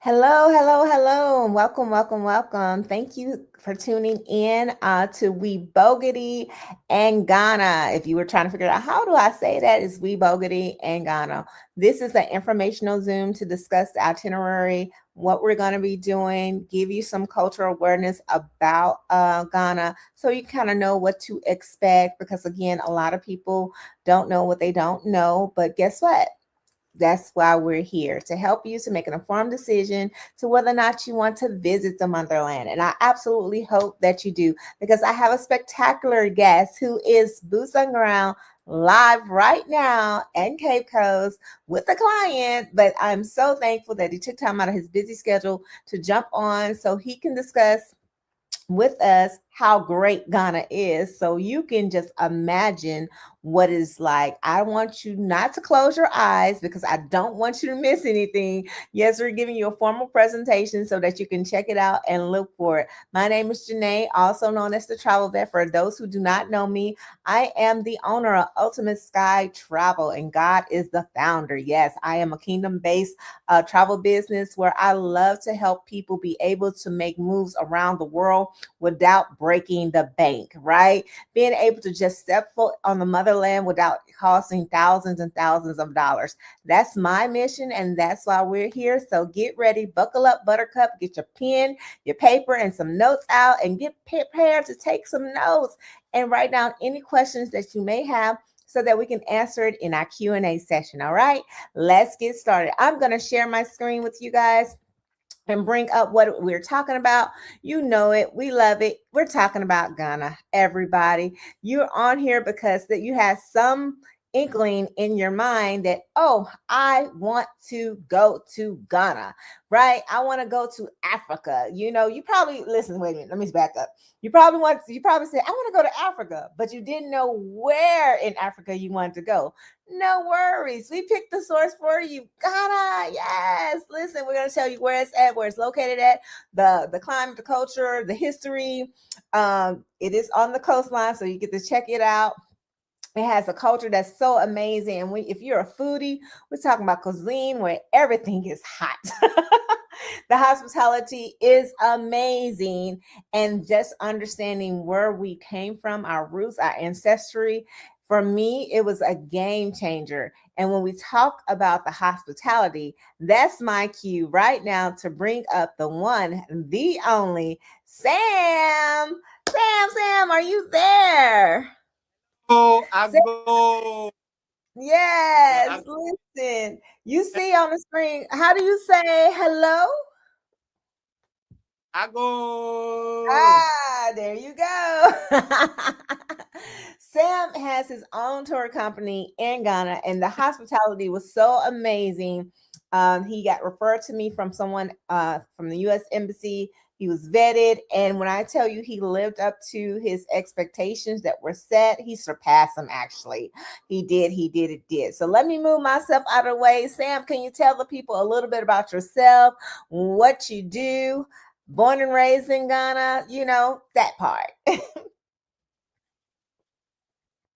Hello, hello, hello, and welcome, welcome, welcome. Thank you for tuning in to We Bougudi and Ghana. If you were trying to figure out how do I say that, it's We Bougudi and Ghana. This is an informational Zoom to discuss the itinerary, what we're going to be doing, give you some cultural awareness about Ghana, so you kind of know what to expect. Because again, a lot of people don't know what they don't know, but guess what? That's why we're here to help you to make an informed decision to whether or not you want to visit the motherland. And I absolutely hope that you do, because I have a spectacular guest who is boots on ground live right now in Cape Coast with a client. But I'm so thankful that he took time out of his busy schedule to jump on so he can discuss with us how great Ghana is. So you can just imagine what it's like. I want you not to close your eyes because I don't want you to miss anything. Yes, we're giving you a formal presentation so that you can check it out and look for it. My name is Jennae, also known as the Travel Vet. For those who do not know me, I am the owner of Ultimate Skye Travel, and God is the founder. Yes, I am a kingdom-based travel business where I love to help people be able to make moves around the world without breaking the bank, right? Being able to just step foot on the motherland without costing thousands and thousands of dollars. That's my mission, and that's why we're here. So get ready, buckle up, buttercup, get your pen, your paper, and some notes out, and get prepared to take some notes and write down any questions that you may have so that we can answer it in our Q&A session. All right, let's get started. I'm going to share my screen with you guys and bring up what we're talking about. You know it. We love it. We're talking about Ghana, everybody. You're on here because that you have some inkling in your mind that, oh, I want to go to Ghana, right? I want to go to Africa. You probably listen, wait a minute, let me back up. You probably said, I want to go to Africa, but you didn't know where in Africa you wanted to go. No worries. We picked the source for you. Ghana. Yes. Listen, we're going to tell you where it's at, where it's located at, the climate, the culture, the history. It is on the coastline, so you get to check it out. It has a culture that's so amazing. And if you're a foodie, we're talking about cuisine where everything is hot. The hospitality is amazing. And just understanding where we came from, our roots, our ancestry, for me, it was a game changer. And when we talk about the hospitality, that's my cue right now to bring up the one, the only Sam. Sam, are you there? Oh, Agbo. Yes, Ag- listen. You see on the screen, how do you say hello? Ago. There you go. Sam has his own tour company in Ghana, and the hospitality was so amazing. He got referred to me from someone from the U.S. Embassy. He was vetted, and when I tell you he lived up to his expectations that were set, he surpassed them. Actually, he did. So let me move myself out of the way. Sam, can you tell the people a little bit about yourself, what you do? Born and raised in Ghana, that part.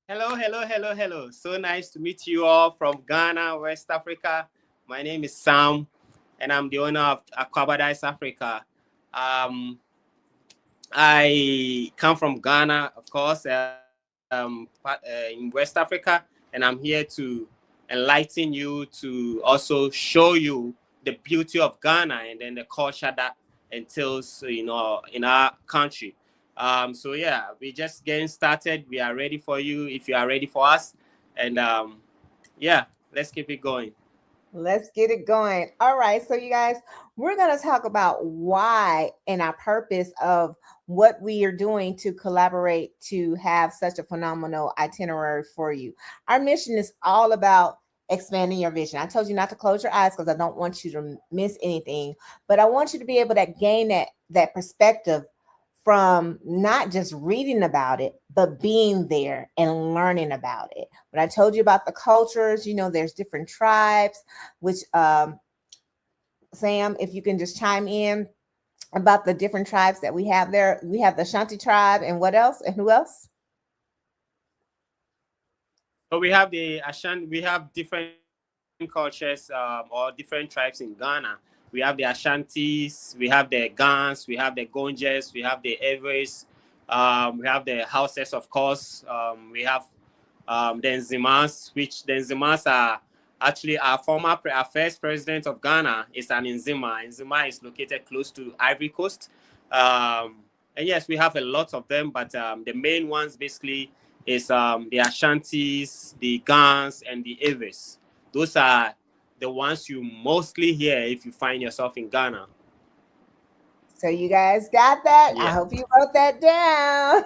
Hello. So nice to meet you all from Ghana, West Africa. My name is Sam, and I'm the owner of Akwaabadise Africa. Um, I come from Ghana, of course, in West Africa, and I'm here to enlighten you, to also show you the beauty of Ghana and then the culture that entails, in our country. So yeah, we're just getting started. We are ready for you if you are ready for us, and yeah, let's keep it going. Let's get it going. All right. So, you guys, we're going to talk about why and our purpose of what we are doing to collaborate to have such a phenomenal itinerary for you. Our mission is all about expanding your vision. I told you not to close your eyes because I don't want you to miss anything, but I want you to be able to gain that perspective from not just reading about it, but being there and learning about it. When I told you about the cultures, there's different tribes, which Sam, if you can just chime in about the different tribes that we have there. We have the Shanti tribe, and what else? And who else? So we have the Ashan, we have different cultures or different tribes in Ghana. We have we have the Ashantis, we have the Gans, we have the Gonjes, we have the Evers, we have the houses, of course. We have the Nzimas, which the Nzimas are actually our first president of Ghana is an Nzima. Nzima is located close to Ivory Coast. And yes, we have a lot of them, but the main ones basically is the Ashantis, the Gans, and the Evers. Those are the ones you mostly hear if you find yourself in Ghana. So you guys got that? I Yeah. hope you wrote that down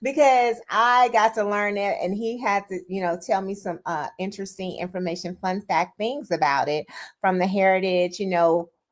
because I got to learn it and he had to, tell me some interesting information, fun fact things about it from the heritage,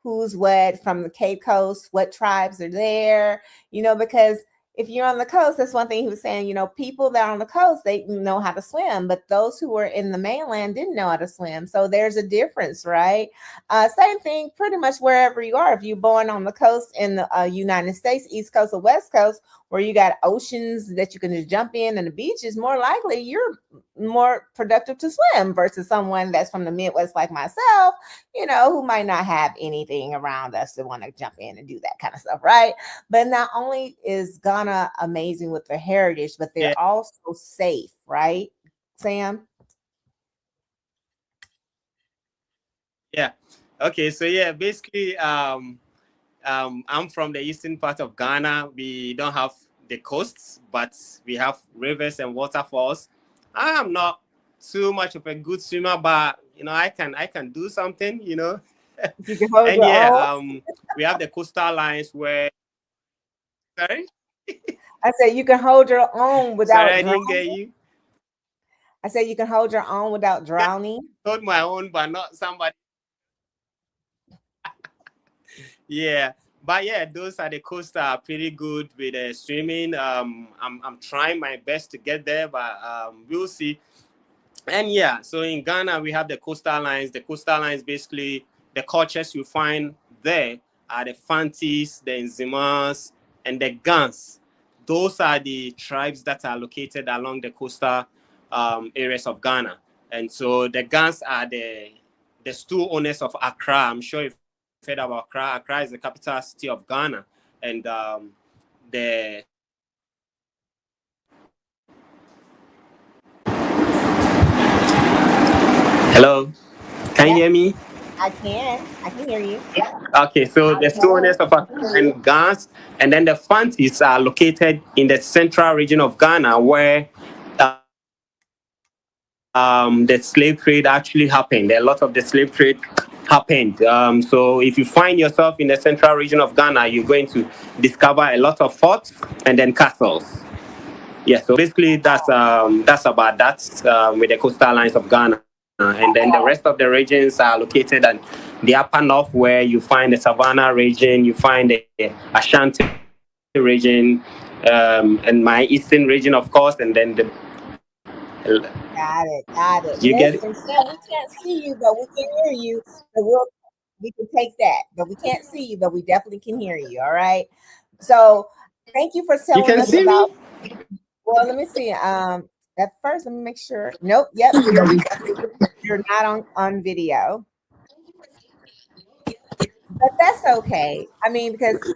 who's what from the Cape Coast, what tribes are there, because if you're on the coast, that's one thing he was saying, people that are on the coast, they know how to swim, but those who were in the mainland didn't know how to swim. So there's a difference, right? Same thing pretty much wherever you are. If you're born on the coast in the United States, East Coast or West Coast, where you got oceans that you can just jump in and the beach, is more likely you're more productive to swim versus someone that's from the Midwest like myself, who might not have anything around us to want to jump in and do that kind of stuff, right? But not only is Ghana amazing with their heritage, but they're Yeah. also safe, right, Sam? Yeah. Okay. So yeah, basically, I'm from the eastern part of Ghana. We don't have the coasts, but we have rivers and waterfalls. I'm not too much of a good swimmer, but I can do something. You can hold And your yeah, own. we have the coastal lines where. Sorry, I said you can hold your own sorry, without I didn't get drowning. you. I said you can hold your own without I drowning. hold my own, but not somebody. Yeah, but yeah, those are the coasts that are pretty good with swimming. I'm trying my best to get there, but we'll see. And yeah, so in Ghana we have the coastal lines. The coastal lines basically the cultures you find there are the Fantis, the Nzimas, and the Gans. Those are the tribes that are located along the coastal areas of Ghana. And so the Gans are the stool owners of Accra. I'm sure you've heard about Accra. Accra is the capital city of Ghana, and the hello, can you Yeah, hear me? I can. I can hear you. Okay, so the stones of Accra and Ghana, and then the Fantis are located in the central region of Ghana, where the slave trade actually happened. A lot of the slave trade happened. So if you find yourself in the central region of Ghana, you're going to discover a lot of forts and then castles. Yeah, so basically that's about that with the coastal lines of Ghana. And then the rest of the regions are located in the upper north where you find the Savannah region, you find the Ashanti region, and my eastern region, of course, and then Got it. Got it. you get it? Listen, Sam, we can't see you, but we can hear you. So we can take that, but we can't see you, but we definitely can hear you. All right. So thank you for You telling can us see about. me? Well, let me see. At first, let me make sure. Nope. Yep. You're not on video, but that's okay. I mean, because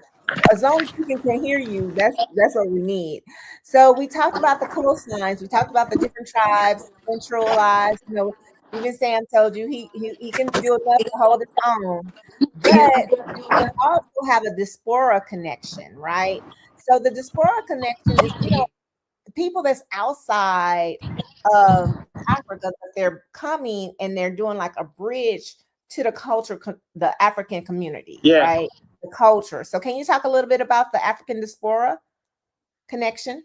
as long as we can hear you, that's what we need. So we talked about the coastlines. We talked about the different tribes, centralized. Even Sam told you he can do enough to hold his own, but we also have a diaspora connection, right? So the diaspora connection is the people that's outside of Africa, but they're coming and they're doing like a bridge to the culture, the African community, Yeah. right? The culture. So, can you talk a little bit about the African diaspora connection?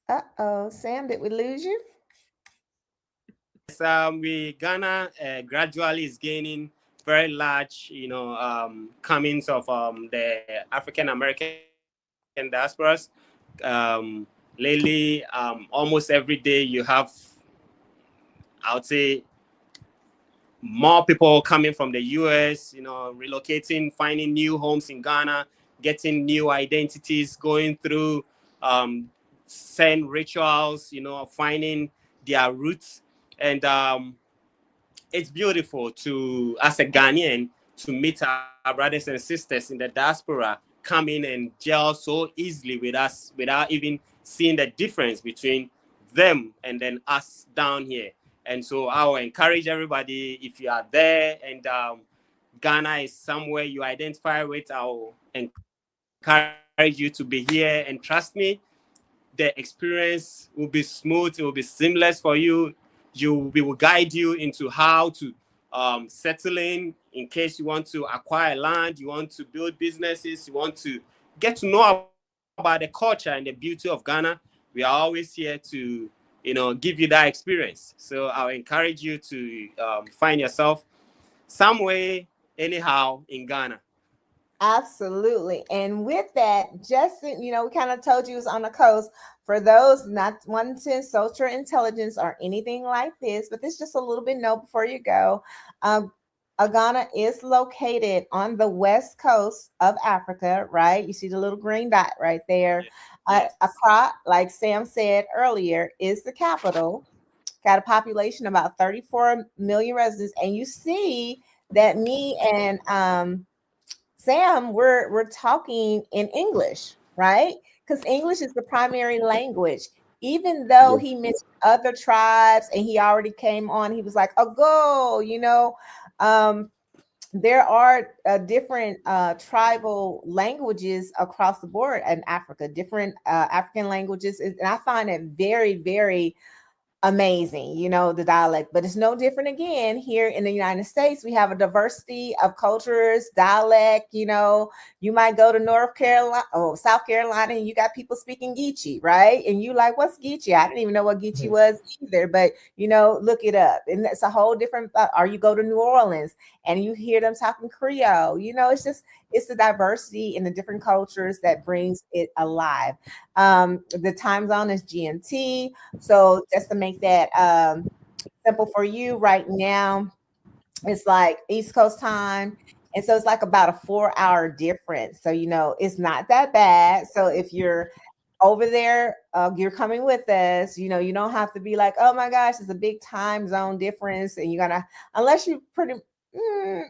Uh-oh, Sam, did we lose you? Yes, we Ghana gradually is gaining very large, comings of the African American diasporas. Lately, almost every day you have, I would say, more people coming from the US, relocating, finding new homes in Ghana, getting new identities, going through send rituals, finding their roots. And it's beautiful to, as a Ghanaian, to meet our brothers and sisters in the diaspora come in and gel so easily with us without even seeing the difference between them and then us down here. And so I will encourage everybody, if you are there and Ghana is somewhere you identify with, I will encourage you to be here. And trust me, the experience will be smooth, it will be seamless for you. We will guide you into how to settle in case you want to acquire land, you want to build businesses, you want to get to know about the culture and the beauty of Ghana. We are always here to, give you that experience. So I'll encourage you to find yourself somewhere, anyhow, in Ghana. Absolutely. And with that, Justin, we kind of told you it was on the coast. For those not wanting social intelligence or anything like this, but this just a little bit note before you go. Ghana is located on the west coast of Africa, right? You see the little green dot right there. Yes. Accra, like Sam said earlier, is the capital. Got a population of about 34 million residents. And you see that me and Sam, we're talking in English, right? Because English is the primary language. Even though he mentioned other tribes and he already came on, he was like, "Oh, go," there are different tribal languages across the board in Africa, different African languages, and I find it very, very amazing, the dialect, but it's no different again here in the United States. We have a diversity of cultures, dialect. You might go to North Carolina or South Carolina and you got people speaking Geechee, right? And you like, what's Geechee? I didn't even know what Geechee was either, but look it up. And that's a whole different, or you go to New Orleans and you hear them talking Creole. It's the diversity in the different cultures that brings it alive. The time zone is GMT. So just to make that simple for you right now, it's like East Coast time. And so it's like about a 4-hour difference. So, it's not that bad. So if you're over there, you're coming with us, you don't have to be like, oh my gosh, it's a big time zone difference. And you're going to, unless you pretty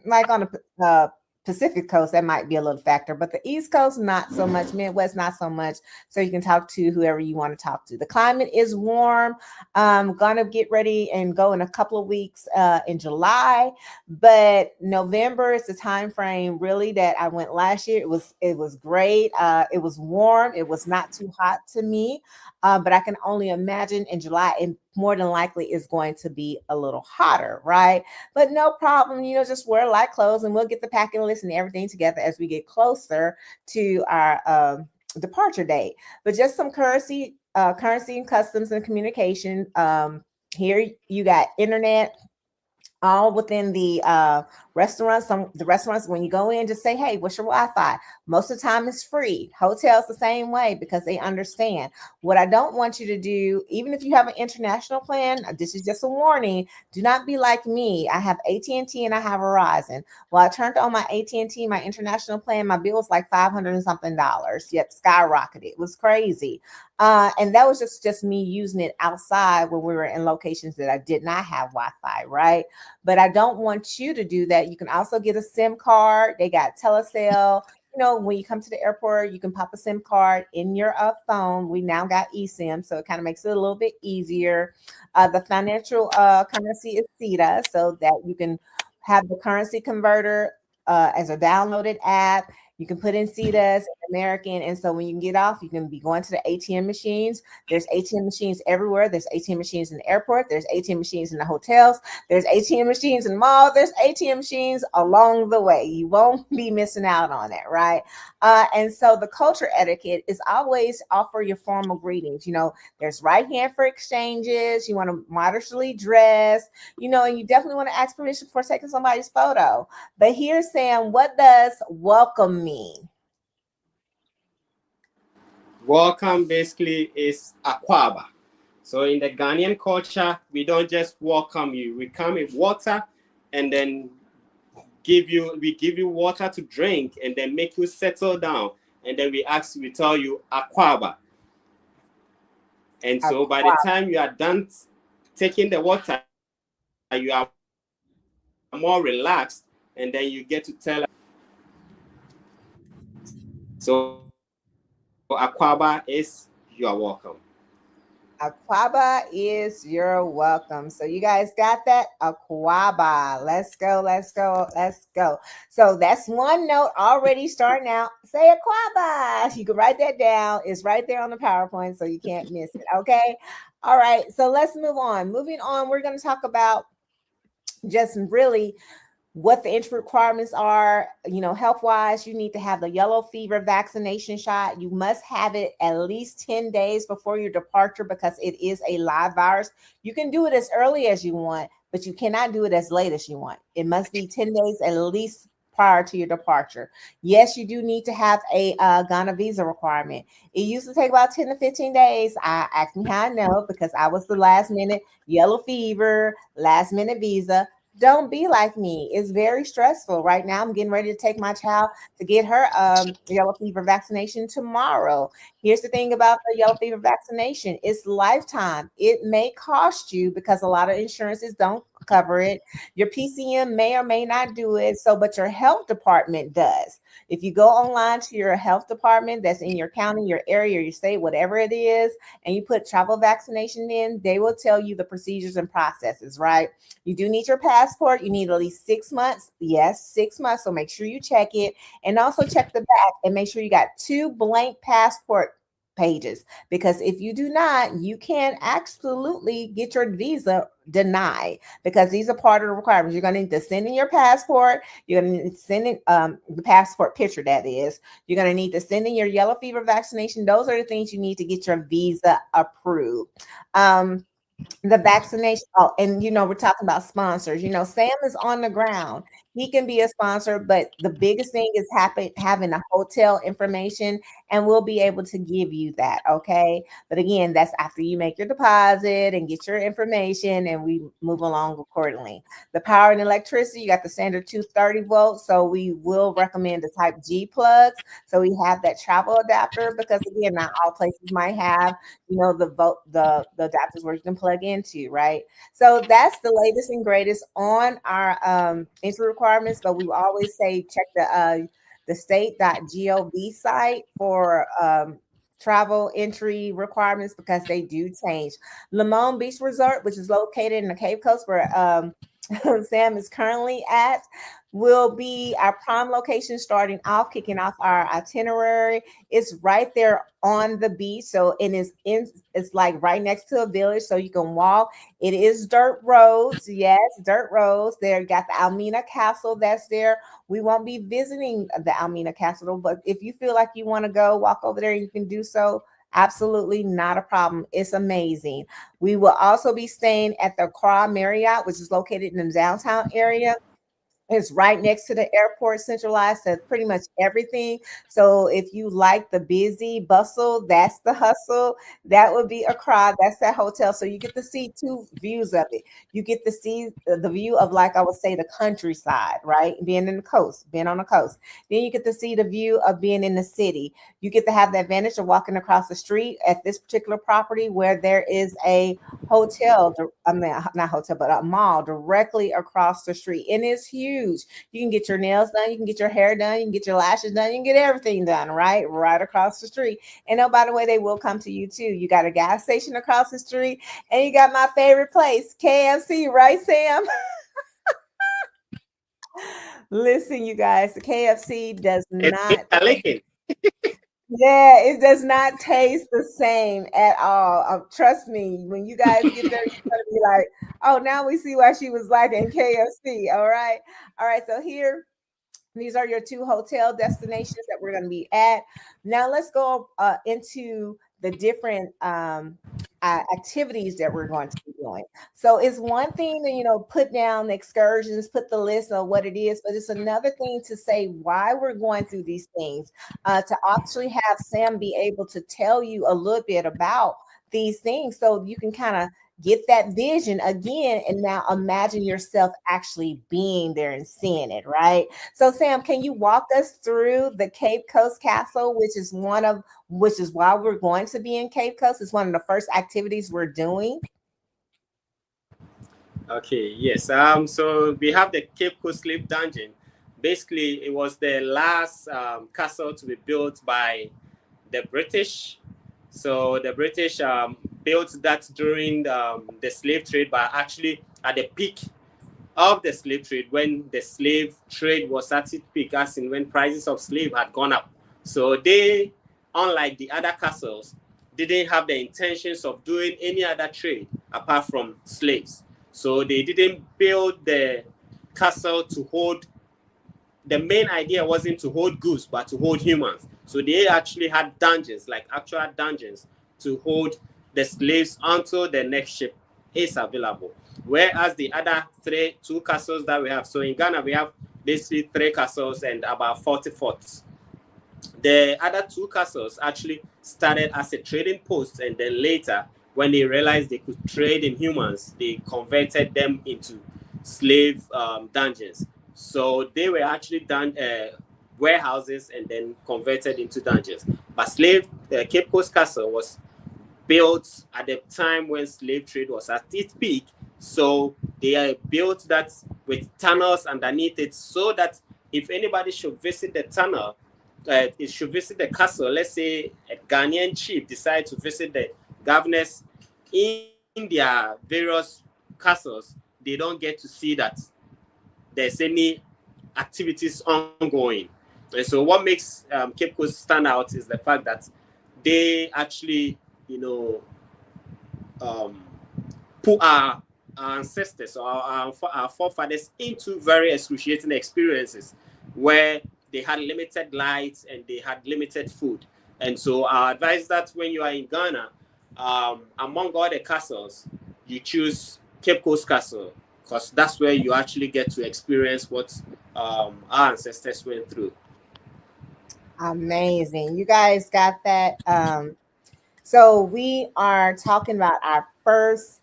like on the Pacific coast, that might be a little factor, but the East Coast, not so much. Midwest, not so much. So you can talk to whoever you want to talk to. The climate is warm. I'm gonna get ready and go in a couple of weeks in July, but November is the time frame really that I went last year. It was great. It was warm. It was not too hot to me, but I can only imagine in July, and more than likely is going to be a little hotter, right? But no problem, just wear light clothes and we'll get the packing list and everything together as we get closer to our departure date. But just some currency and customs and communication. Here you got internet all within the restaurants. The restaurants, when you go in, just say, hey, what's your Wi-Fi? Most of the time it's free. Hotels the same way because they understand. What I don't want you to do, even if you have an international plan, this is just a warning, do not be like me. I have AT&T and I have Verizon. Well, I turned on my AT&T, my international plan, my bill was like $500 and something. Yep, skyrocketed. It was crazy. And that was just me using it outside when we were in locations that I did not have Wi-Fi, right? But I don't want you to do that. You can also get a SIM card. They got Telecel. When you come to the airport, you can pop a SIM card in your phone. We now got eSIM, so it kind of makes it a little bit easier. The financial currency is CETA, so that you can have the currency converter as a downloaded app. You can put in CETAs, American, and so when you get off, you can be going to the ATM machines. There's ATM machines everywhere. There's ATM machines in the airport. There's ATM machines in the hotels. There's ATM machines in the mall. There's ATM machines along the way. You won't be missing out on it, right? And so the culture etiquette is always offer your formal greetings. There's right hand for exchanges. You want to modestly dress, and you definitely want to ask permission before taking somebody's photo. But here's Sam, what does welcome mean? Welcome basically is Akwaaba. So in the Ghanaian culture, we don't just welcome you. We come with water and then give you water to drink and then make you settle down. And then we tell you Akwaaba. And so by the Aquabah. time you are done taking the water, you are more relaxed, and then you get to tell us so Aquaba is you are welcome. Aquaba is your welcome. So you guys got that? Aquaba. Let's go, let's go, let's go. So that's one note already starting out. Say Aquaba. You can write that down. It's right there on the PowerPoint, so you can't miss it. Okay. All right. So let's move on. Moving on, we're going to talk about just really what the entry requirements are. Health wise, you need to have the yellow fever vaccination shot. You must have it at least 10 days before your departure because it is a live virus. You can do it as early as you want, but you cannot do it as late as you want. It must be 10 days at least prior to your departure. Yes, you do need to have a Ghana visa requirement. It used to take about 10 to 15 days. I asked me how I know because I was the last minute yellow fever, last minute visa. Don't be like me. It's very stressful. Right now, I'm getting ready to take my child to get her yellow fever vaccination tomorrow. Here's the thing about the yellow fever vaccination. It's lifetime. It may cost you because a lot of insurances don't cover it. Your PCM may or may not do it. So, but your health department does. If you go online to your health department that's in your county, your area, your state, whatever it is, and you put travel vaccination in, they will tell you the procedures and processes, right? You do need your passport. You need at least 6 months. Yes, 6 months. So make sure you check it. And also check the back and make sure you got 2 blank passport pages. Because if you do not, you can absolutely get your visa denied because these are part of the requirements. You're going to need to send in your passport. You're going to need to send in the passport picture, that is. You're going to need to send in your yellow fever vaccination. Those are the things you need to get your visa approved. The vaccination. Oh, and we're talking about sponsors. Sam is on the ground. He can be a sponsor, but the biggest thing is having a hotel information, and we'll be able to give you that. Okay. But again, that's after you make your deposit and get your information, and we move along accordingly. The power and electricity, you got the standard 230 volts. So we will recommend the type G plugs. So we have that travel adapter because again, not all places might have the adapters where you can plug into, right? So that's the latest and greatest on our entry requirements. But we always say check the state.gov site for travel entry requirements because they do change. Limon Beach Resort, which is located in the Cape Coast where Sam is currently at, will be our prime location starting off, kicking off our itinerary. It's right there on the beach. So it's like right next to a village. So you can walk. It is dirt roads. Yes, dirt roads. There you got the Almina Castle that's there. We won't be visiting the Almina Castle, but if you feel like you want to go walk over there, you can do so. Absolutely not a problem. It's amazing. We will also be staying at the Accra Marriott, which is located in the downtown area. It's right next to the airport, centralized to pretty much everything. So if you like the busy bustle, that's the hustle. That would be Accra. That's that hotel. So you get to see two views of it. You get to see the view of, like I would say, the countryside, right? Being on the coast. Then you get to see the view of being in the city. You get to have the advantage of walking across the street at this particular property where there is a hotel. I mean, not hotel, but a mall directly across the street. And it's huge. You can get your nails done, you can get your hair done, you can get your lashes done, you can get everything done, right? Right across the street. And oh, by the way, they will come to you too. You got a gas station across the street, and you got my favorite place, KFC, right, Sam? Listen, you guys, the KFC does It's not. licking. Yeah, it does not taste the same at all. Trust me, when you guys get there, you're gonna be like, "Oh, now we see why she was liking KFC." All right. So here, these are your two hotel destinations that we're going to be at. Now let's go into the different activities that we're going to be doing. So it's one thing to put down the excursions, put the list of what it is, but it's another thing to say why we're going through these things. To actually have Sam be able to tell you a little bit about these things, so you can kind of get that vision again, and now imagine yourself actually being there and seeing it, right? So Sam, can you walk us through the Cape Coast Castle, which is why we're going to be in Cape Coast? It's one of the first activities we're doing. Okay, yes. So we have the Cape Coast Slave Dungeon. Basically, it was the last castle to be built by the British. So the British built that during the slave trade, but actually at the peak of the slave trade, when the slave trade was at its peak, as in when prices of slave had gone up. So they, unlike the other castles, didn't have the intentions of doing any other trade apart from slaves. So they didn't build the castle to hold, the main idea wasn't to hold goods, but to hold humans. So they actually had dungeons, like actual dungeons, to hold the slaves until the next ship is available. Whereas the other two castles that we have, so in Ghana, we have basically three castles and about 40 forts. The other two castles actually started as a trading post, and then later, when they realized they could trade in humans, they converted them into slave dungeons. So they were actually done warehouses and then converted into dungeons. But Cape Coast Castle was built at the time when slave trade was at its peak. So they built that with tunnels underneath it, so that if anybody should visit the tunnel, it should visit the castle. Let's say a Ghanaian chief decide to visit the governors in their various castles, they don't get to see that there's any activities ongoing. And so what makes Cape Coast stand out is the fact that they actually, um, put our ancestors or our forefathers into very excruciating experiences where they had limited lights and they had limited food. And so I advise that when you are in Ghana, among all the castles, you choose Cape Coast Castle, because that's where you actually get to experience what our ancestors went through. Amazing. You guys got that. So we are talking about our first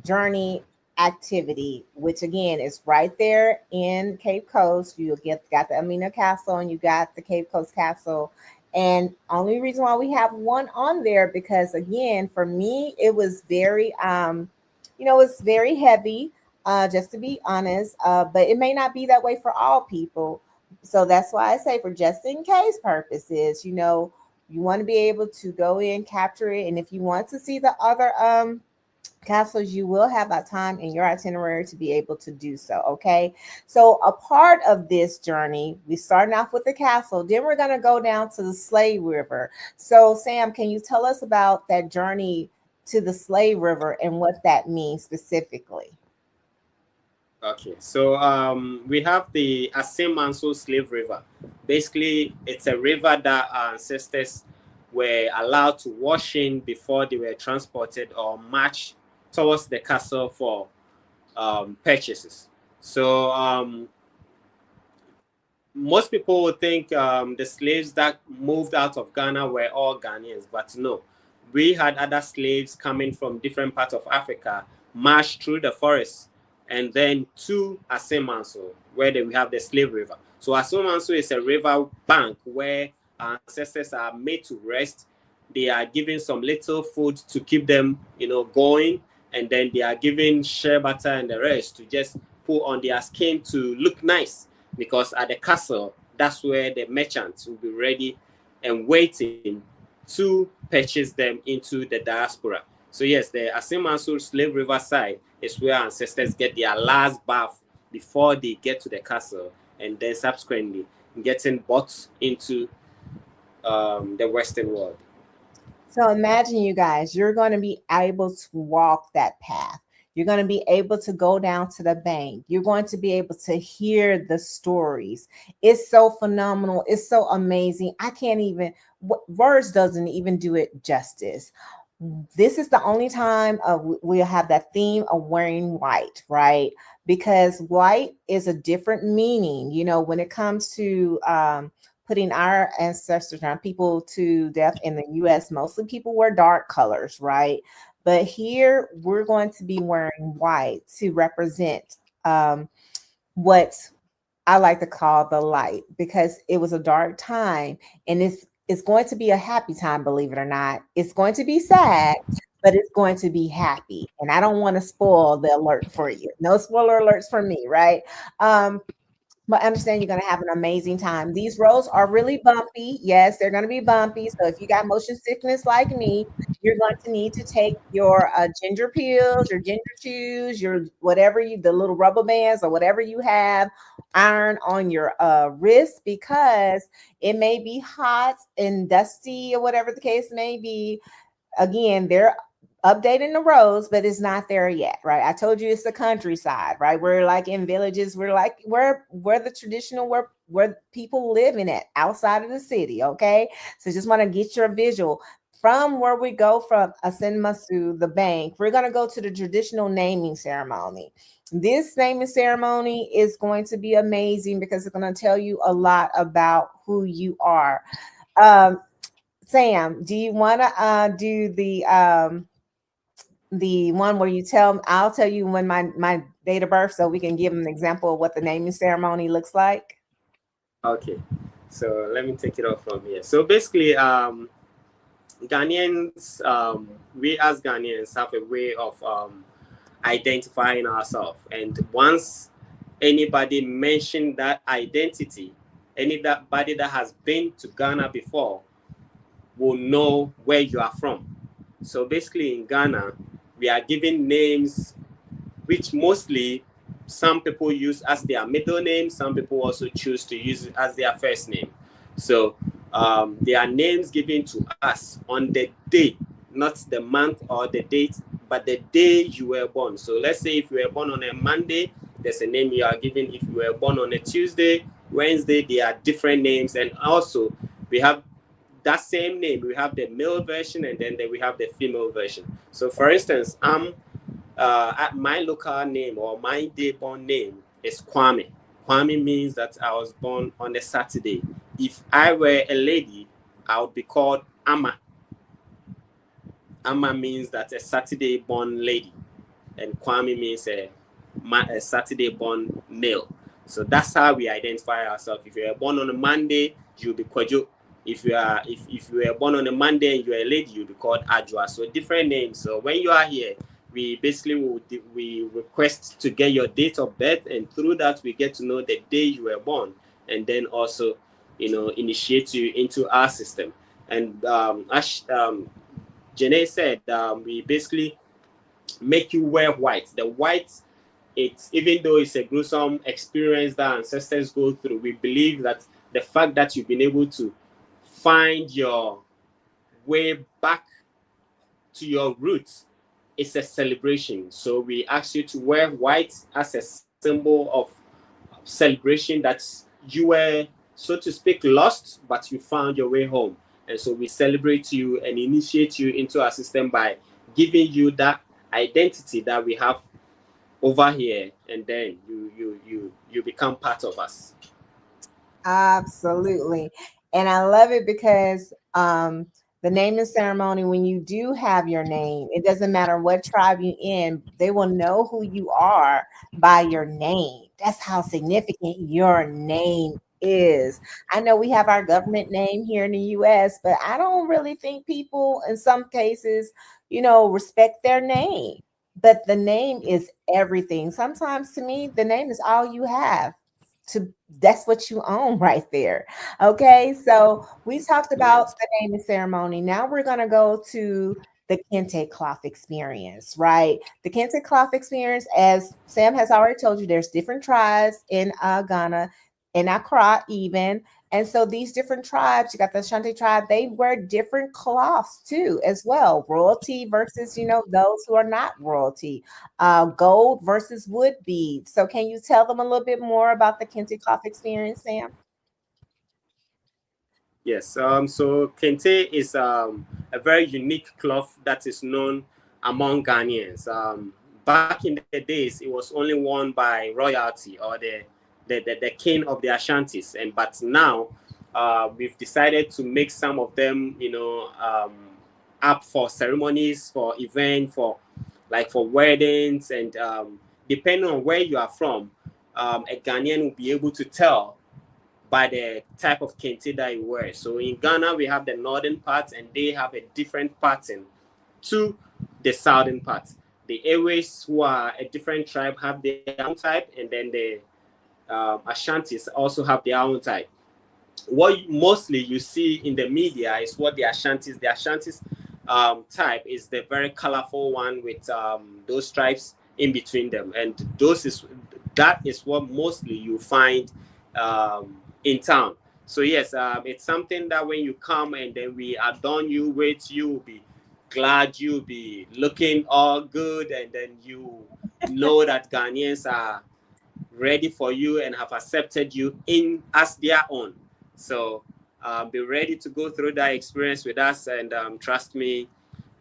journey activity, which again is right there in Cape Coast. You got the Amina Castle and you got the Cape Coast Castle. And only reason why we have one on there because again, for me, it was very it's very heavy, just to be honest. But it may not be that way for all people. So that's why I say for just in case purposes, you want to be able to go in, capture it, and if you want to see the other castles, you will have that time in your itinerary to be able to do so. Okay, so a part of this journey, we starting off with the castle, then we're going to go down to the Slave River. So Sam, can you tell us about that journey to the Slave River and what that means specifically? Okay, so we have the Asemanso Slave River. Basically, it's a river that our ancestors were allowed to wash in before they were transported or march towards the castle for purchases. So most people would think the slaves that moved out of Ghana were all Ghanaians, but no. We had other slaves coming from different parts of Africa, marched through the forest, and then to Asemanso, where we have the slave river. So Asemanso is a river bank where our ancestors are made to rest. They are given some little food to keep them, going, and then they are given shea butter and the rest to just put on their skin to look nice, because at the castle, that's where the merchants will be ready and waiting to purchase them into the diaspora. So yes, the Asemanso Slave River side is where ancestors get their last bath before they get to the castle, and then subsequently getting bought into the Western world. So imagine you guys, you're going to be able to walk that path. You're going to be able to go down to the bank. You're going to be able to hear the stories. It's so phenomenal. It's so amazing. I can't even, words doesn't even do it justice. This is the only time we'll have that theme of wearing white, right? Because white is a different meaning, when it comes to putting our ancestors and people to death in the US, mostly people wear dark colors, right? But here we're going to be wearing white to represent what I like to call the light, because it was a dark time, and it's going to be a happy time, believe it or not. It's going to be sad, but it's going to be happy. And I don't want to spoil the alert for you. No spoiler alerts for me, right? Um, but understand you're going to have an amazing time. These roads are really bumpy. Yes, they're going to be bumpy. So if you got motion sickness like me, you're going to need to take your ginger pills, your ginger chews, your whatever you, the little rubber bands or whatever you have, iron on your wrist, because it may be hot and dusty or whatever the case may be. Again, they're updating the roads, but it's not there yet, right? I told you it's the countryside, right? We're like in villages. We're like where the traditional where people living at outside of the city. Okay, so just want to get your visual from where we go from Asenmasu, the bank. We're gonna go to the traditional naming ceremony. This naming ceremony is going to be amazing because it's going to tell you a lot about who you are. Um, Sam, do you want to do the one where you tell? I'll tell you when my date of birth, so we can give an example of what the naming ceremony looks like. Okay, so let me take it off from here. So basically, Ghanaians, we as Ghanaians have a way of identifying ourselves, and once anybody mentioned that identity, anybody that has been to Ghana before will know where you are from. So basically, in Ghana, we are given names which mostly some people use as their middle name. Some people also choose to use it as their first name. So there are names given to us on the day, not the month or the date, but the day you were born. So let's say if you were born on a Monday, there's a name you are given. If you were born on a Tuesday, Wednesday, there are different names. And also, we have that same name. We have the male version, and then we have the female version. So for instance, my local name or my day born name is Kwame. Kwame means that I was born on a Saturday. If I were a lady, I would be called Amma. Amma means that a Saturday born lady, and Kwame means a Saturday born male. So that's how we identify ourselves. If you are born on a Monday, you'll be Kwajo. If you were born on a Monday and you're a lady, you'll be called Ajwa. So different names. So when you are here, we basically we request to get your date of birth, and through that we get to know the day you were born, and then also, initiate you into our system. And as Jennae said, we basically make you wear white. The white, it's, even though it's a gruesome experience that ancestors go through, we believe that the fact that you've been able to find your way back to your roots is a celebration. So we ask you to wear white as a symbol of celebration that you were, so to speak, lost, but you found your way home. And so we celebrate you and initiate you into our system by giving you that identity that we have over here, and then you become part of us. Absolutely. And I love it because the naming ceremony, when you do have your name, it doesn't matter what tribe you in, they will know who you are by your name. That's how significant your name is. I know we have our government name here in the US, but I don't really think people in some cases, respect their name. But the name is everything. Sometimes to me, the name is all you have. That's what you own right there. Okay, so we talked about Yes. the naming ceremony. Now we're gonna go to the kente cloth experience, right? The kente cloth experience, as Sam has already told you, there's different tribes in Ghana, in Accra even. And so these different tribes, you got the Ashanti tribe, they wear different cloths too, as well. Royalty versus, those who are not royalty, gold versus wood beads. So can you tell them a little bit more about the Kente cloth experience, Sam? Yes. So kente is a very unique cloth that is known among Ghanaians. Back in the days, it was only worn by royalty or the king of the Ashantis, but now we've decided to make some of them, up for ceremonies, for events, for weddings, and depending on where you are from, a Ghanaian will be able to tell by the type of kente that you wear. So in Ghana, we have the northern part, and they have a different pattern to the southern part. The Airways, who are a different tribe, have their own type, and then the Ashantis also have their own type. What mostly you see in the media is what the Ashantis type is the very colorful one with those stripes in between them, and that is what mostly you find in town. So yes, it's something that when you come and then we adorn you with, you will be glad, you'll be looking all good, and then you know that Ghanaians are ready for you and have accepted you in as their own. So be ready to go through that experience with us, and trust me,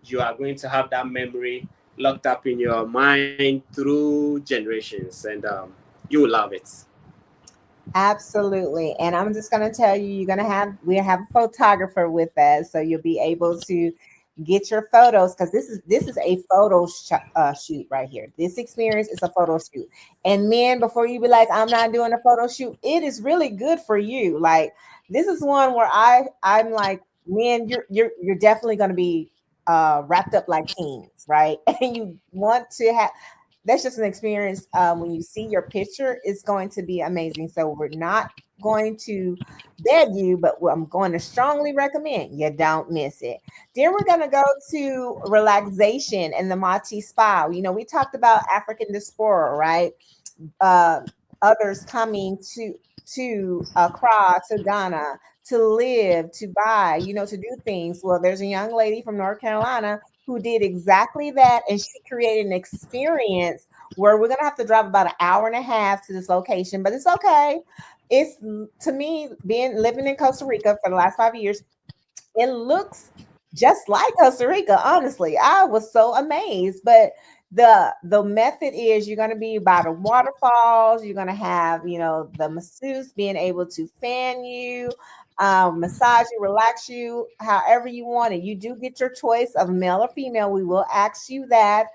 you are going to have that memory locked up in your mind through generations, and you will love it. Absolutely. And I'm just going to tell you, we have a photographer with us, so you'll be able to get your photos, because this is a shoot right here. This experience is a photo shoot. And men, before you be like, I'm not doing a photo shoot, it is really good for you. Like, this is one where I'm like, man, you're definitely going to be wrapped up like kings, right? And you want to have, that's just an experience. When you see your picture, it's going to be amazing. So we're not going to beg you, but I'm going to strongly recommend you don't miss it. Then we're going to go to relaxation and the Mati Spa. You know, we talked about African diaspora, right? uh, Others coming to Accra, to Ghana, to live, to buy, to do things. Well, there's a young lady from North Carolina who did exactly that, and she created an experience where we're gonna have to drive about an hour and a half to this location, but it's okay. It's, to me, being living in Costa Rica for the last 5 years, it looks just like Costa Rica. Honestly, I was so amazed. But the method is, you're going to be by the waterfalls. You're going to have, the masseuse being able to fan you, massage you, relax you, however you want it. You do get your choice of male or female. We will ask you that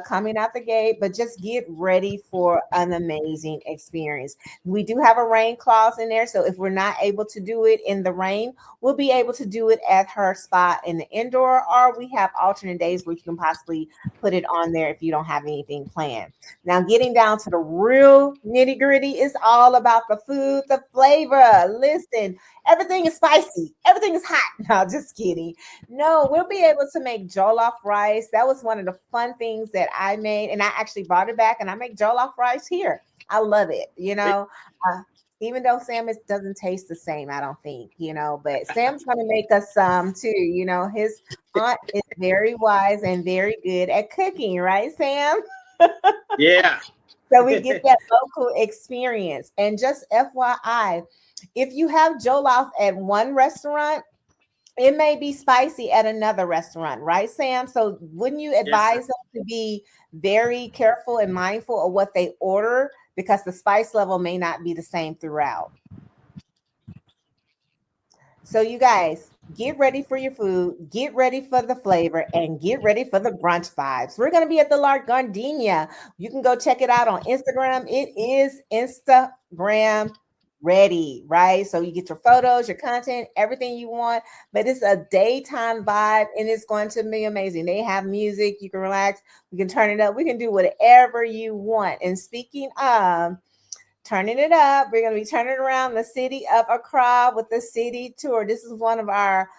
coming out the gate, but just get ready for an amazing experience. We do have a rain clause in there, so if we're not able to do it in the rain, we'll be able to do it at her spot in the indoor, or we have alternate days where you can possibly put it on there if you don't have anything planned. Now, getting down to the real nitty gritty, is all about the food, the flavor. Listen, everything is spicy, everything is hot. No, just kidding. No, we'll be able to make jollof rice. That was one of the fun things that I made, and I actually brought it back, and I make jollof rice here. I love it. Uh, Even though Sam doesn't taste the same, I don't think, but Sam's going to make us some too. His aunt is very wise and very good at cooking, right, Sam? Yeah. So we get that local experience. And just FYI, if you have jollof at one restaurant, it may be spicy at another restaurant, right, Sam? So wouldn't you Yes, sir. advise them to be very careful and mindful of what they order, because the spice level may not be the same throughout? So you guys, get ready for your food, get ready for the flavor, and get ready for the brunch vibes. We're going to be at the La Gardenia. You can go check it out on Instagram. It is Instagram ready, right? So you get your photos, your content, everything you want, but it's a daytime vibe, and it's going to be amazing. They have music, you can relax, we can turn it up, we can do whatever you want. And speaking of turning it up, we're going to be turning around the city of Accra with the city tour. This is one of our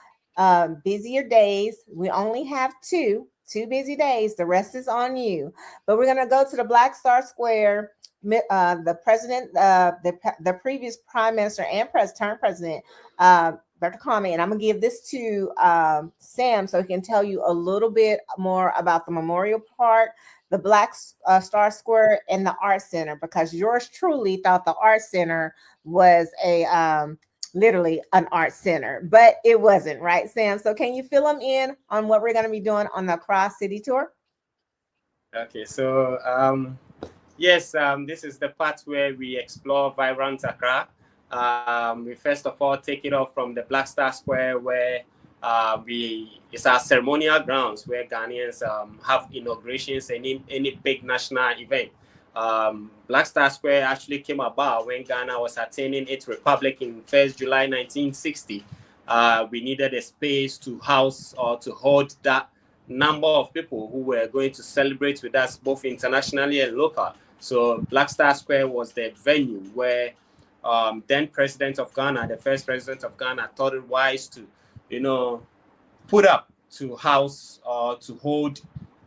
busier days. We only have two busy days. The rest is on you. But we're going to go to the Black Star Square. The president, the previous prime minister and turned president, Dr. Kwame, and I'm gonna give this to Sam so he can tell you a little bit more about the Memorial Park, the Black Star Square, and the Art Center, because yours truly thought the Art Center was a literally an art center, but it wasn't, right, Sam? So can you fill them in on what we're going to be doing on the Accra City Tour? Okay, so yes, this is the part where we explore vibrant Accra. We first of all take it off from the Black Star Square, where It's our ceremonial grounds where Ghanaians have inaugurations and any big national event. Black Star Square actually came about when Ghana was attaining its republic in 1st July 1960. We needed a space to house or to hold that number of people who were going to celebrate with us both internationally and local. So Black Star Square was the venue where then president of Ghana, the first president of Ghana, thought it wise to, put up to house or to hold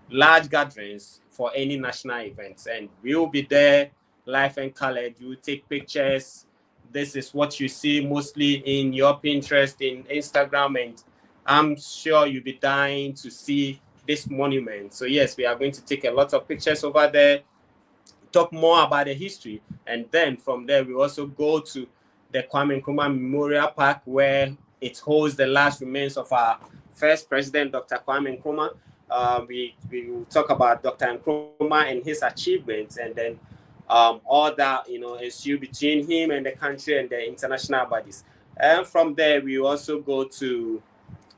large gatherings for any national events. And we will be there live and colored. You will take pictures. This is what you see mostly in your Pinterest, in Instagram, and I'm sure you'll be dying to see this monument. So yes, we are going to take a lot of pictures over there, talk more about the history, and then from there we also go to the Kwame Nkrumah Memorial Park, where it holds the last remains of our first president, Dr. Kwame Nkrumah. We will talk about Dr. Nkrumah and his achievements, and then all that ensue between him and the country and the international bodies. And from there, we also go to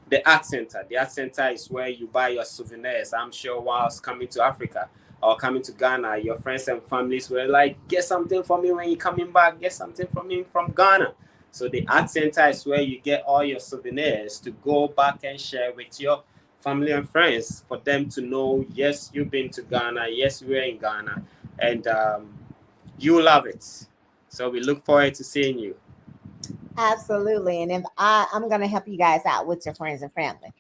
the art center. The art center is where you buy your souvenirs. I'm sure whilst coming to Africa or coming to Ghana, your friends and families were like, get something for me when you're coming back, get something from me from Ghana. So the art center is where you get all your souvenirs to go back and share with your family and friends, for them to know, yes, you've been to Ghana, yes, we're in Ghana, and you love it. So we look forward to seeing you. Absolutely. And if I'm going to help you guys out with your friends and family.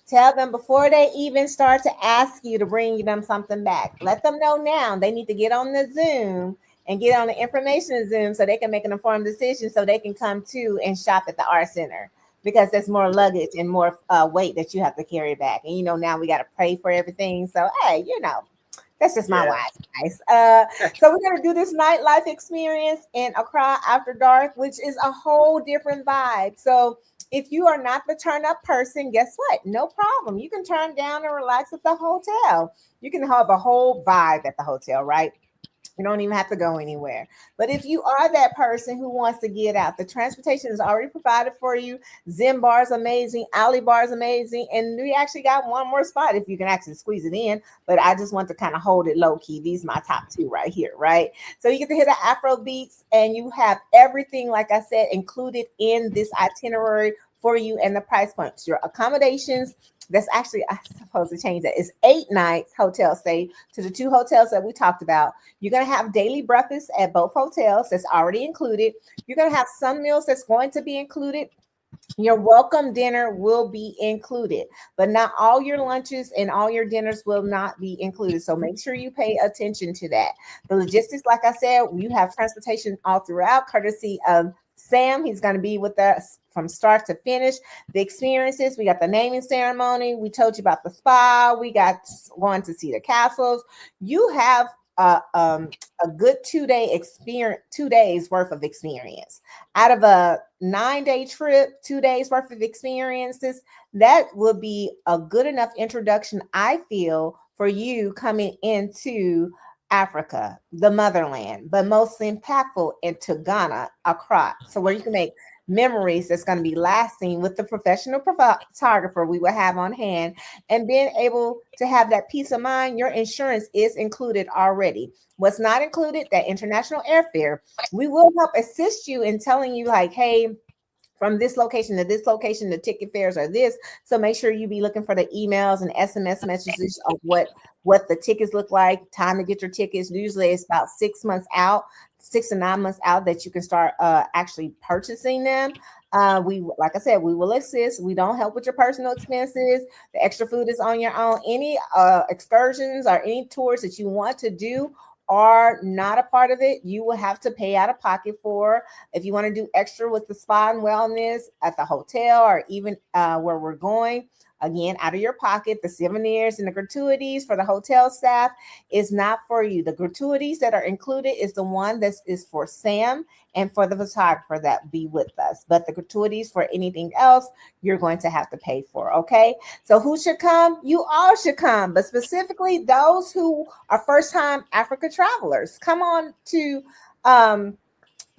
Tell them before they even start to ask you to bring them something back. Let them know now they need to get on the Zoom and get on the information Zoom so they can make an informed decision, so they can come to and shop at the art center, because there's more luggage and more weight that you have to carry back. And now we got to pay for everything. So hey, that's just my wife, guys. So we're gonna do this nightlife experience in Accra after dark, which is a whole different vibe. So if you are not the turn up person, guess what? No problem. You can turn down and relax at the hotel. You can have a whole vibe at the hotel, right? You don't even have to go anywhere. But if you are that person who wants to get out, the transportation is already provided for you. Zim Bar is amazing. Ali Bar is amazing. And we actually got one more spot if you can actually squeeze it in. But I just want to kind of hold it low key. These are my top two right here, right? So you get to hit the Afro beats, and you have everything, like I said, included in this itinerary for you, and the price points. Your accommodations, that's actually, I'm supposed to change that. It's 8 nights hotel stay to the 2 hotels that we talked about. You're going to have daily breakfast at both hotels. That's already included. You're going to have some meals that's going to be included. Your welcome dinner will be included, but not all your lunches and all your dinners will not be included. So make sure you pay attention to that. The logistics, like I said, you have transportation all throughout, courtesy of Sam. He's going to be with us from start to finish. The experiences, we got the naming ceremony. We told you about the spa. We got going to see the castles. You have a good 2-day experience, 2 days worth of experience out of a 9-day trip. 2 days worth of experiences, that will be a good enough introduction, I feel, for you coming into Africa, the motherland, but most impactful into Ghana, Accra. So where you can make memories that's going to be lasting with the professional photographer we will have on hand, and being able to have that peace of mind. Your insurance is included already. What's not included, that international airfare. We will help assist you in telling you, like, hey, from this location to this location, the ticket fares are this. So make sure you be looking for the emails and SMS messages of what the tickets look like, time to get your tickets. Usually it's about 6 months out, 6 to 9 months out, that you can start actually purchasing them. Like I said, we will assist. We don't help with your personal expenses. The extra food is on your own. Any excursions or any tours that you want to do are not a part of it, you will have to pay out of pocket for. If you want to do extra with the spa and wellness at the hotel, or even where we're going, again, out of your pocket. The souvenirs and the gratuities for the hotel staff is not for you. The gratuities that are included is the one that is for Sam and for the photographer that be with us. But the gratuities for anything else, you're going to have to pay for, okay? So who should come? You all should come, but specifically those who are first-time Africa travelers. Come on to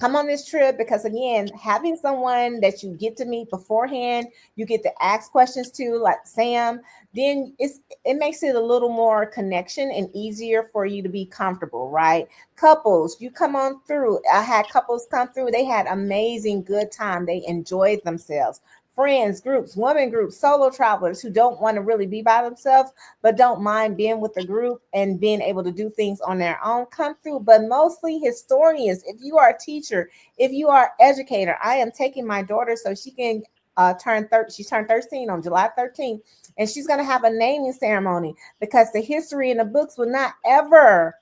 come on this trip, because again, having someone that you get to meet beforehand, you get to ask questions to, like Sam, then it makes it a little more connection and easier for you to be comfortable, right? Couples, you come on through. I had couples come through. They had amazing good time. They enjoyed themselves. Friends, groups, women groups, solo travelers who don't want to really be by themselves but don't mind being with a group and being able to do things on their own come through. But mostly historians. If you are a teacher, if you are an educator, I am taking my daughter so she can she's turned 13 on July 13th, and she's going to have a naming ceremony, because the history in the books will not ever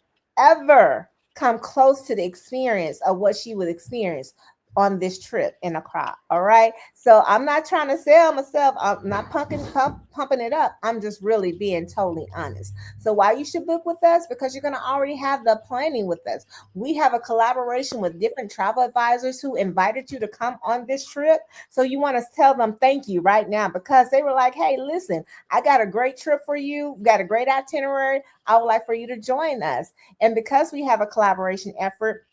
come close to the experience of what she would experience on this trip in Accra. All right. So I'm not trying to sell myself. I'm not pumping it up. I'm just really being totally honest. So why you should book with us? Because you're going to already have the planning with us. We have a collaboration with different travel advisors who invited you to come on this trip. So you want to tell them thank you right now, because they were like, hey, listen, I got a great trip for you. Got a great itinerary. I would like for you to join us. And because we have a collaboration effort,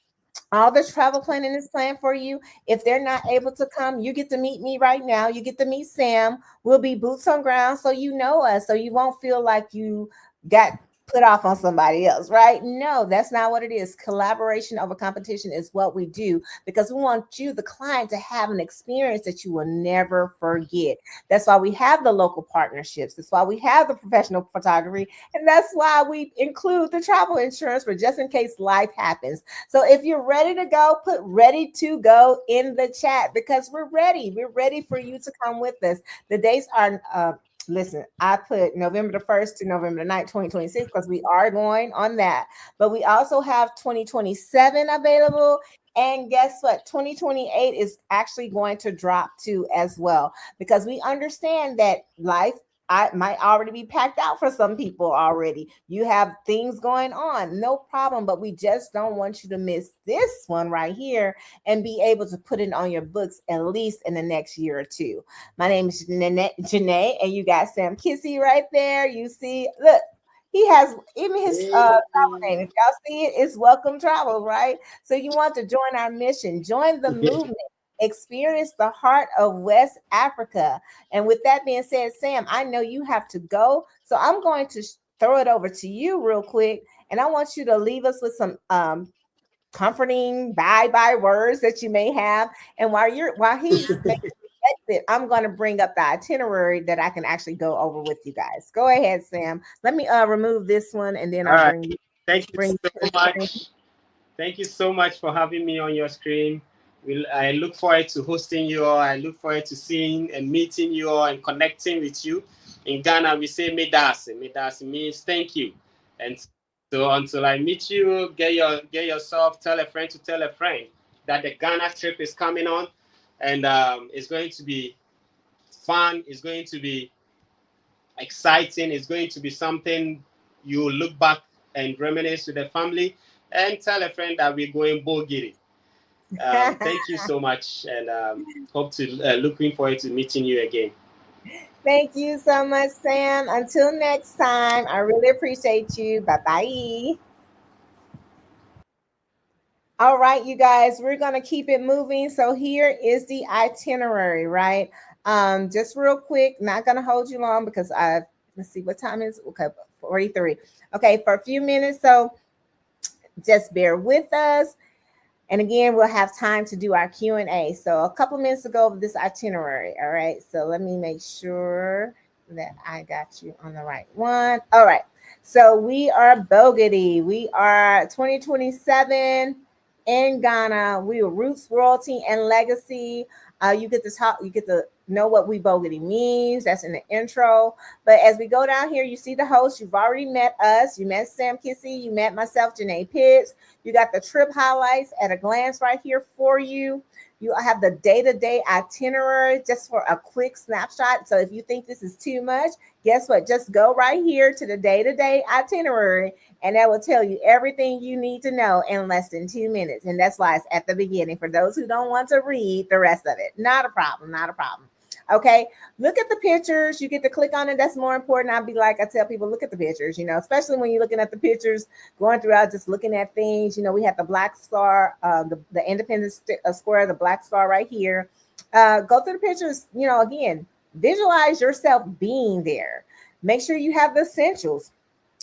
all the travel planning is planned for you. If they're not able to come, you get to meet me right now. You get to meet Sam. We'll be boots on ground, so you know us, so you won't feel like you got put off on somebody else, right? No, that's not what it is. Collaboration over competition is what we do, because we want you, the client, to have an experience that you will never forget. That's why we have the local partnerships. That's why we have the professional photography. And that's why we include the travel insurance for just in case life happens. So if you're ready to go, put ready to go in the chat, because we're ready. We're ready for you to come with us. The dates are listen, I put November the 1st to November the 9th, 2026, because we are going on that. But we also have 2027 available. And guess what? 2028 is actually going to drop too as well, because we understand that life, I might already be packed out for some people already. You have things going on, no problem. But we just don't want you to miss this one right here and be able to put it on your books at least in the next year or two. My name is Jennae, and you got Sam Kissi right there. You see, look, he has even his travel name. If y'all see it, it's Welcome Travel, right? So you want to join our mission, join the movement, experience the heart of West Africa. And with that being said, Sam, I know you have to go, so I'm going to throw it over to you real quick, and I want you to leave us with some comforting bye words that you may have. And while he's exit, I'm going to bring up the itinerary that I can actually go over with you guys. Go ahead, Sam. Let me remove this one, and then All I'll right. bring you Thank you bring you so to the screen. much. Thank you so much for having me on your screen. I look forward to hosting you all. I look forward to seeing and meeting you all and connecting with you. In Ghana, we say medase. Medase means thank you. And so until I meet you, get yourself, tell a friend to tell a friend that the Ghana trip is coming on, and it's going to be fun. It's going to be exciting. It's going to be something you look back and reminisce with the family, and tell a friend that we're going Bougudi. Thank you so much, and hope to looking forward to meeting you again. Thank you so much, Sam. Until next time, I really appreciate you. Bye bye. All right, you guys, we're going to keep it moving. So here is the itinerary, right? Just real quick, not going to hold you long, because let's see what time is. Okay, 43. Okay, for a few minutes. So just bear with us. And again, we'll have time to do our Q&A. So a couple minutes ago of this itinerary. All right. So let me make sure that I got you on the right one. All right. So we are Bougudi. We are 2027 in Ghana. We are roots, royalty, and legacy. You get to talk, you get to know what we Bougudi means. That's in the intro. But as we go down here, you see the host. You've already met us. You met Sam Kissi. You met myself, Jennae Pitts. You got the trip highlights at a glance right here for you. You have the day-to-day itinerary just for a quick snapshot. So if you think this is too much, guess what? Just go right here to the day-to-day itinerary, and that will tell you everything you need to know in less than 2 minutes. And that's why it's at the beginning for those who don't want to read the rest of it. Not a problem. Not a problem. Okay, look at the pictures. You get to click on it. That's more important. I'll be like, I tell people, look at the pictures, especially when you're looking at the pictures, going throughout, just looking at things. We have the Black Star, the Independence Square, the Black Star right here. Go through the pictures, again, visualize yourself being there. Make sure you have the essentials.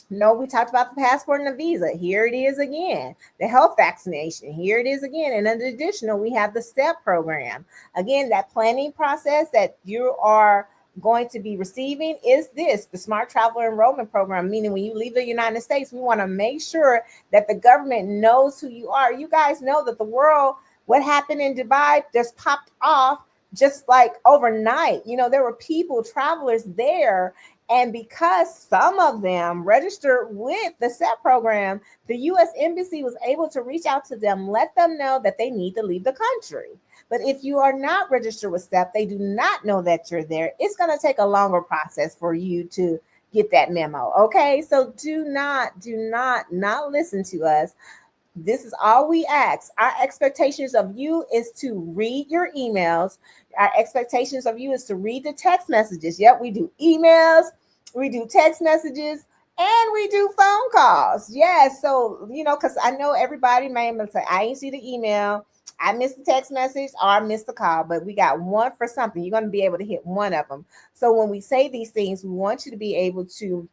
No, we talked about the passport and the visa. Here it is again. The health vaccination. Here it is again. And in additional, we have the STEP program. Again, that planning process that you are going to be receiving is the Smart Traveler Enrollment Program, meaning when you leave the United States, we want to make sure that the government knows who you are. You guys know that the world, what happened in Dubai just popped off just like overnight. There were people, travelers there, and because some of them registered with the SEP program, the U.S. Embassy was able to reach out to them, let them know that they need to leave the country. But if you are not registered with SEP, they do not know that you're there. It's going to take a longer process for you to get that memo. Okay, so do not listen to us. This is all we ask. Our expectations of you is to read your emails. Our expectations of you is to read the text messages. Yep, we do emails, we do text messages, and we do phone calls. Yes, so, because I know everybody may say, I ain't see the email, I missed the text message, or I missed the call, but we got one for something. You're going to be able to hit one of them. So when we say these things, we want you to be able to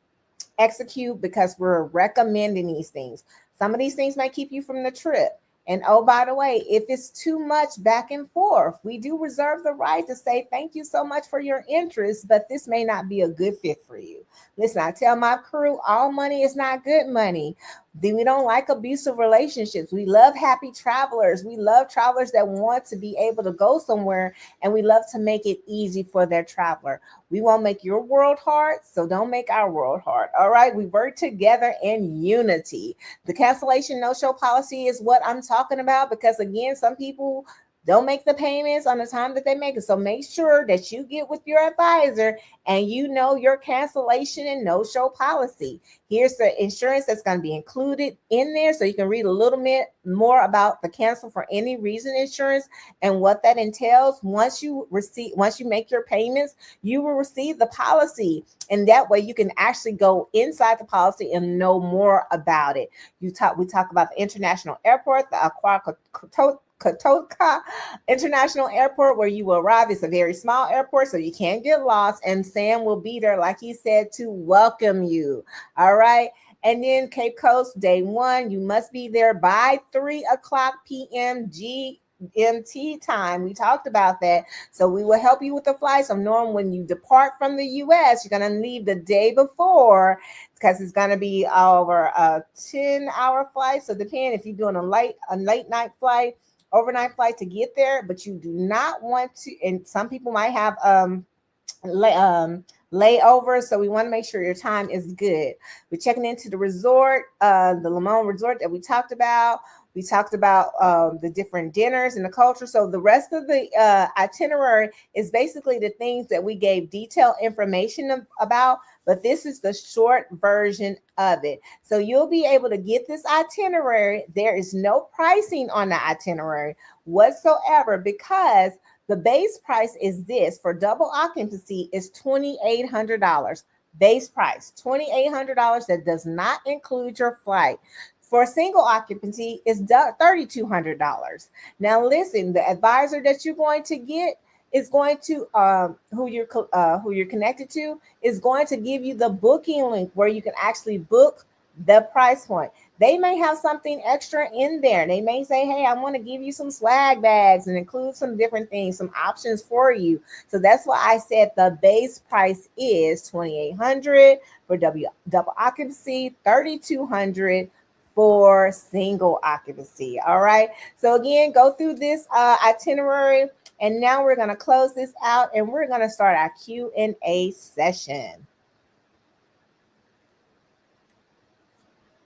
execute because we're recommending these things. Some of these things might keep you from the trip. And oh, by the way, if it's too much back and forth, we do reserve the right to say thank you so much for your interest, but this may not be a good fit for you. Listen, I tell my crew, all money is not good money. We don't like abusive relationships. We love happy travelers. We love travelers that want to be able to go somewhere, and we love to make it easy for their traveler. We won't make your world hard, so don't make our world hard. All right, we work together in unity. The cancellation no-show policy is what I'm talking about, because again, some people don't make the payments on the time that they make it. So make sure that you get with your advisor and you know your cancellation and no-show policy. Here's the insurance that's going to be included in there, so you can read a little bit more about the cancel for any reason insurance and what that entails. Once you make your payments, you will receive the policy, and that way you can actually go inside the policy and know more about it. We talk about the international airport, the Kotoka International Airport, where you will arrive. It's a very small airport, so you can't get lost, and Sam will be there, like he said, to welcome you. All right. And then Cape Coast, day one, you must be there by 3:00 p.m. GMT time. We talked about that. So we will help you with the flights. So knowing when you depart from the U.S., you're going to leave the day before, because it's going to be over a 10-hour flight. So depending if you're doing a late night flight, overnight flight to get there, but you do not want to, and some people might have layovers, so we want to make sure your time is good. We're checking into the resort, the Limon Resort that we talked about. We talked about the different dinners and the culture. So the rest of the itinerary is basically the things that we gave detailed information about, but this is the short version of it. So you'll be able to get this itinerary. There is no pricing on the itinerary whatsoever, because the base price is this. For double occupancy is $2,800. Base price, $2,800. That does not include your flight. For a single occupancy is $3,200. Now listen, the advisor that you're going to get is going to who you're connected to is going to give you the booking link where you can actually book the price point. They may have something extra in there. They may say, hey, I want to give you some swag bags and include some different things, some options for you. So that's why I said the base price is $2,800 for double occupancy, $3,200 for single occupancy. All right. So again, go through this itinerary, and now we're going to close this out and we're going to start our Q&A session.